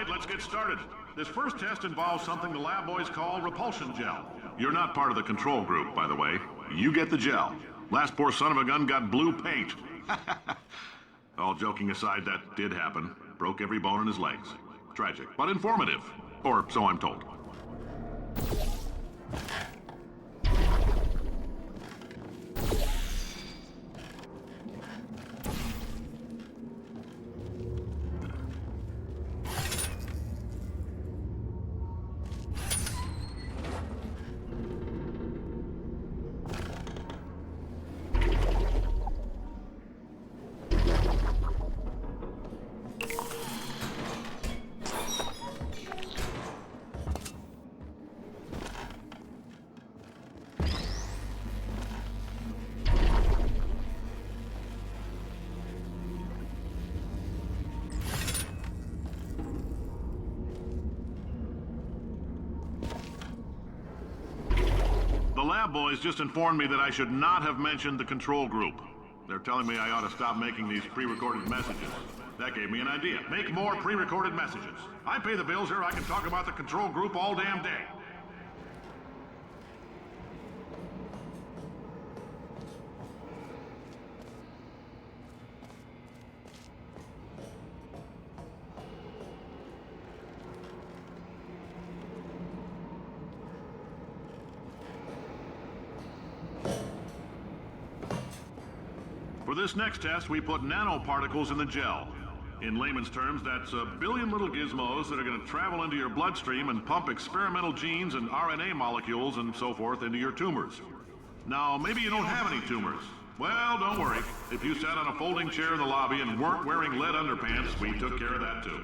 right, let's get started. This first test involves something the lab boys call repulsion gel. You're not part of the control group, by the way. You get the gel. Last poor son of a gun got blue paint. All joking aside, that did happen. Broke every bone in his legs. Tragic, but informative. Or so I'm told. The lab boys just informed me that I should not have mentioned the control group. They're telling me I ought to stop making these pre-recorded messages. That gave me an idea. Make more pre-recorded messages. I pay the bills here, I can talk about the control group all damn day. For this next test, we put nanoparticles in the gel. In layman's terms, that's a billion little gizmos that are going to travel into your bloodstream and pump experimental genes and RNA molecules and so forth into your tumors. Now, maybe you don't have any tumors. Well, don't worry. If you sat on a folding chair in the lobby and weren't wearing lead underpants, we took care of that too.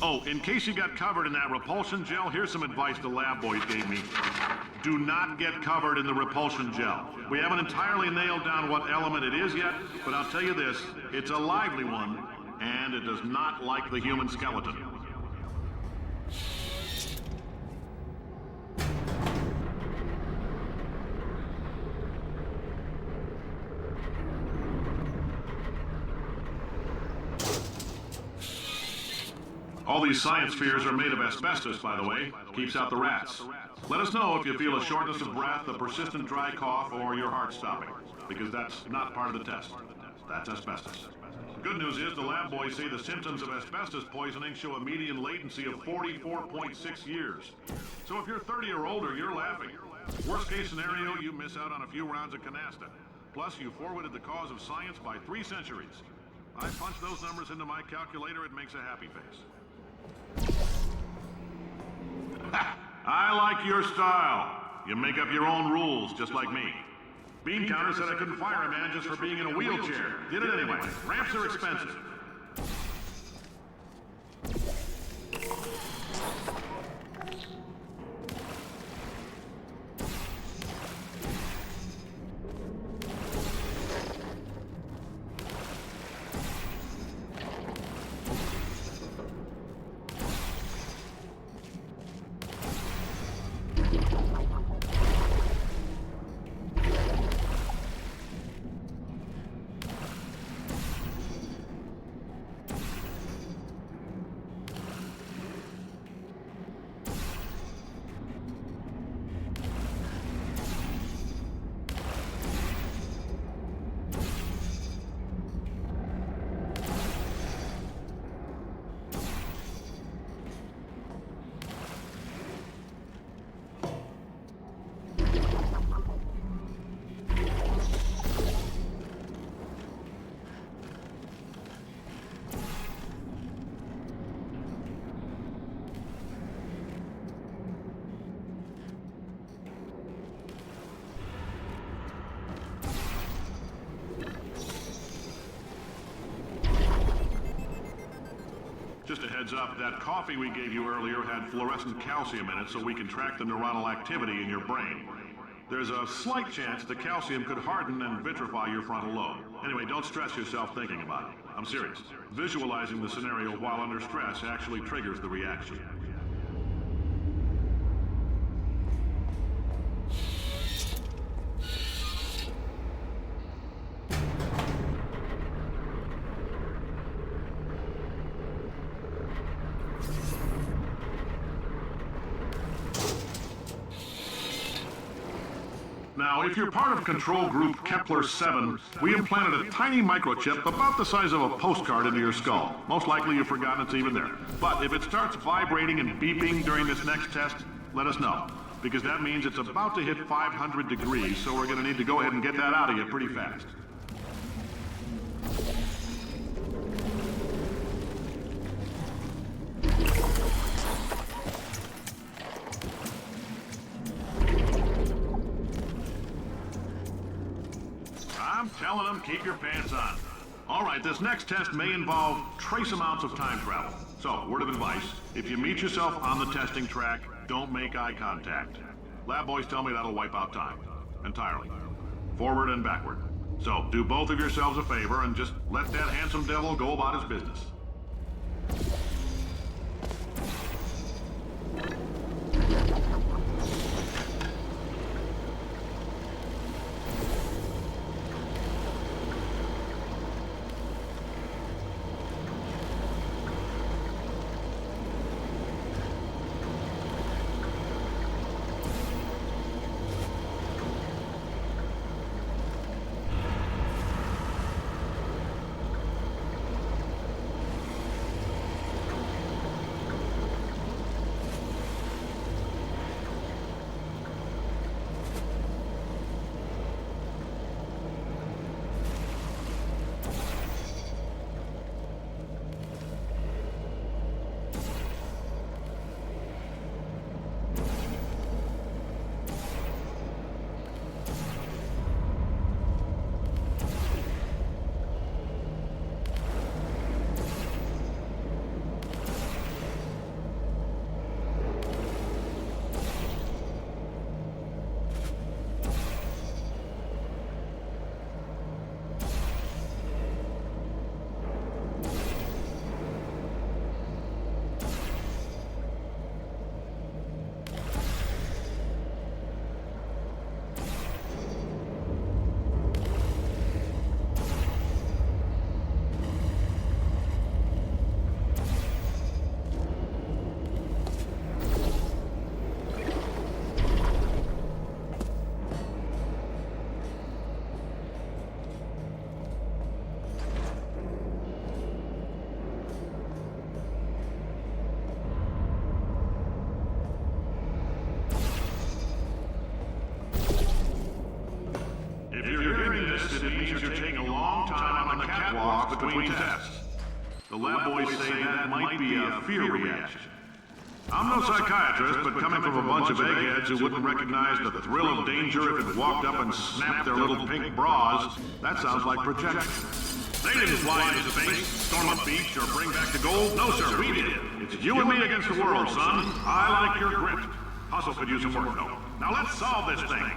Oh, in case you got covered in that repulsion gel, here's some advice the lab boys gave me. Do not get covered in the repulsion gel. We haven't entirely nailed down what element it is yet, but I'll tell you this, it's a lively one, and it does not like the human skeleton. All these science spheres are made of asbestos, by the way. Keeps out the rats. Let us know if you feel a shortness of breath, a persistent dry cough, or your heart stopping, because that's not part of the test. That's asbestos. The good news is the lab boys say the symptoms of asbestos poisoning show a median latency of 44.6 years. So if you're 30 or older, you're laughing. Worst case scenario, you miss out on a few rounds of canasta. Plus, you forwarded the cause of science by 3 centuries. I punch those numbers into my calculator, it makes a happy face. I like your style. You make up your own rules, just like me. Bean Counter said I couldn't fire a man just for being in a wheelchair. Did it anyway. Ramps are expensive. Just a heads up, that coffee we gave you earlier had fluorescent calcium in it so we can track the neuronal activity in your brain. There's a slight chance the calcium could harden and vitrify your frontal lobe. Anyway, don't stress yourself thinking about it. I'm serious. Visualizing the scenario while under stress actually triggers the reaction. Now, if you're part of control group Kepler-7, we implanted a tiny microchip about the size of a postcard into your skull. Most likely you've forgotten it's even there. But if it starts vibrating and beeping during this next test, let us know. Because that means it's about to hit 500 degrees, so we're going to need to go ahead and get that out of you pretty fast. I'm telling them, keep your pants on. All right, this next test may involve trace amounts of time travel. So, word of advice, if you meet yourself on the testing track, don't make eye contact. Lab boys tell me that'll wipe out time. Entirely. Forward and backward. So, do both of yourselves a favor and just let that handsome devil go about his business. It means you're taking a long time on the catwalks between tests. The lab boys say that might be a fear reaction. I'm no psychiatrist, but coming from a bunch of eggheads who wouldn't recognize the thrill of danger if it walked up and snapped their little pink bras, that sounds like projection. They didn't fly into space, storm a beach, or bring back the gold. No, sir, we did. It's you and me against the world, son. I like your grit. Hustle could use some work, though. Now let's solve this thing.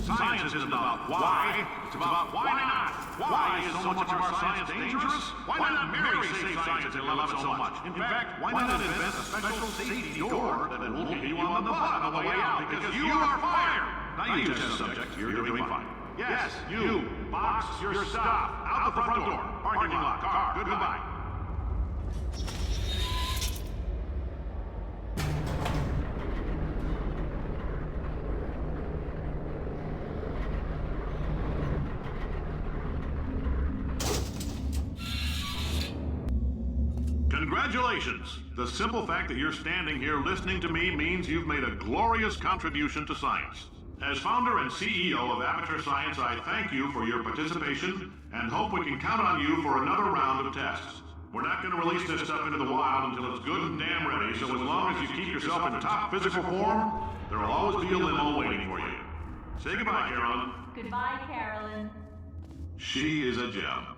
Science isn't about why, it's about why not. Why is so much of our science dangerous? Why not Mary save science and love it so much? In fact, why not invent a special safety door that will keep you on the butt on the way out because you are fired? Now you test subject, you're doing fine. Yes, you, box your stuff out the front door. Parking lot, car, goodbye. Congratulations! The simple fact that you're standing here listening to me means you've made a glorious contribution to science. As founder and CEO of Aperture Science, I thank you for your participation and hope we can count on you for another round of tests. We're not going to release this stuff into the wild until it's good and damn ready, so as long as you keep yourself in top physical form, there will always be a limo waiting for you. Say goodbye, Carolyn. Goodbye, Carolyn. She is a gem.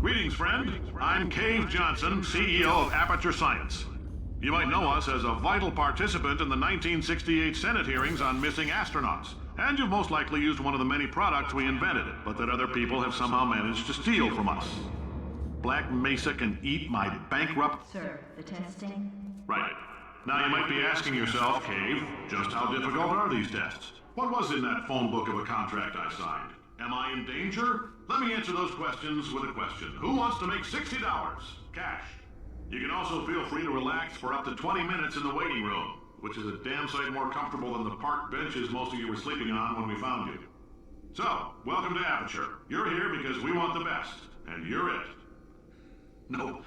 Greetings, friend. I'm Cave Johnson, CEO of Aperture Science. You might know us as a vital participant in the 1968 Senate hearings on missing astronauts. And you've most likely used one of the many products we invented, but that other people have somehow managed to steal from us. Black Mesa can eat my bankrupt... Sir, the testing? Right. Now you might be asking yourself, Cave, just how difficult are these tests? What was in that phone book of a contract I signed? Am I in danger? Let me answer those questions with a question. Who wants to make $60? Cash. You can also feel free to relax for up to 20 minutes in the waiting room, which is a damn sight more comfortable than the park benches most of you were sleeping on when we found you. So, welcome to Aperture. You're here because we want the best, and you're it. No,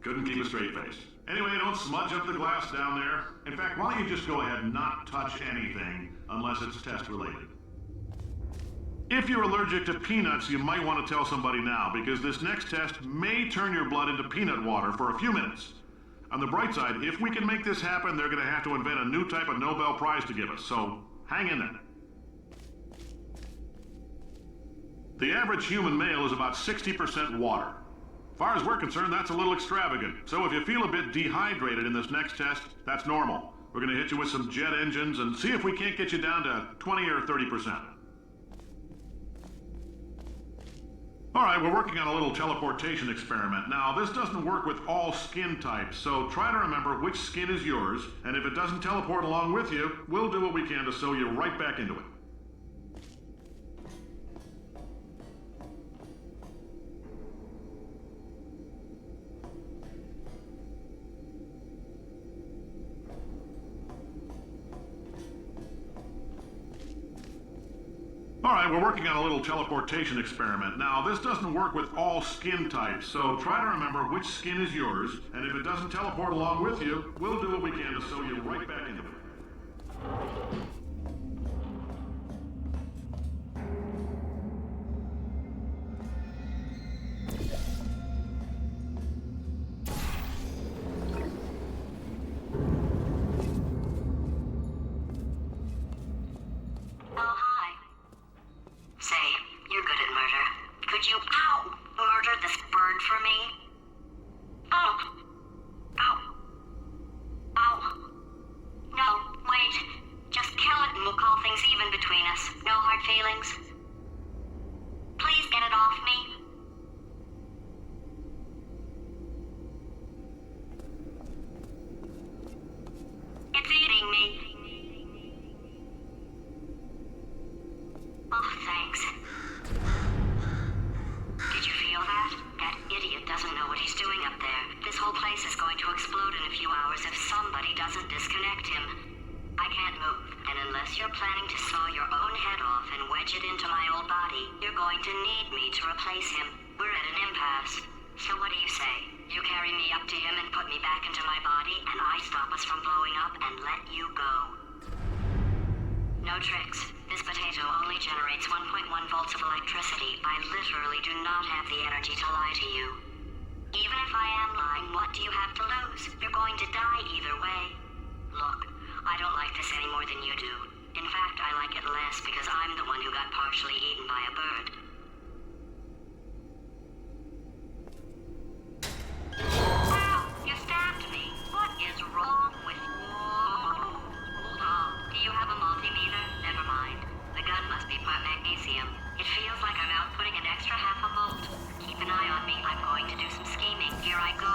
couldn't keep a straight face. Anyway, don't smudge up the glass down there. In fact, why don't you just go ahead and not touch anything unless it's test related. If you're allergic to peanuts, you might want to tell somebody now, because this next test may turn your blood into peanut water for a few minutes. On the bright side, if we can make this happen, they're going to have to invent a new type of Nobel Prize to give us, so hang in there. The average human male is about 60% water. As far as we're concerned, that's a little extravagant. So if you feel a bit dehydrated in this next test, that's normal. We're going to hit you with some jet engines and see if we can't get you down to 20 or 30%. All right, we're working on a little teleportation experiment. Now, this doesn't work with all skin types, so try to remember which skin is yours, and if it doesn't teleport along with you, we'll do what we can to sew you right back into it. All right, we're working on a little teleportation experiment. Now, this doesn't work with all skin types, so try to remember which skin is yours, and if it doesn't teleport along with you, we'll do what we can to sew you right back into it. Oh, hi. Say, could you, murder this bird for me? Oh. Ow. Ow. No, wait. Just kill it and we'll call things even between us. No hard feelings. Please get it off me. It's eating me. Oh, thanks. Did you feel that? That idiot doesn't know what he's doing up there. This whole place is going to explode in a few hours if somebody doesn't disconnect him. I can't move, and unless you're planning to saw your own head off and wedge it into my old body, you're going to need me to replace him. We're at an impasse. So what do you say? You carry me up to him and put me back into my body, and I stop us from blowing up and let you go. No tricks. This potato only generates 1.1 volts of electricity. I literally do not have the energy to lie to you. Even if I am lying, what do you have to lose? You're going to die either way. Look, I don't like this any more than you do. In fact, I like it less because I'm the one who got partially eaten by a bird. Ow! You stabbed me! What is wrong with you? Hold on. Do you have a multimeter? Never mind. The gun must be part magnesium. It feels like I'm outputting an extra half a volt. Keep an eye on me. I'm going to do some scheming. Here I go.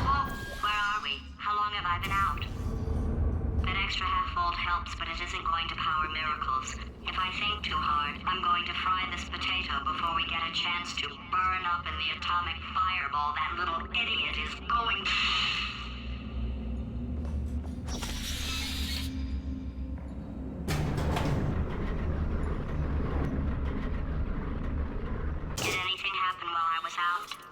Whoa! Where are we? How long have I been out? That extra half volt helps, but it isn't going to power miracles. If I think too hard, I'm going to fry this potato before we get a chance to burn up in the atomic fireball that little idiot is going to... Did anything happen while I was out?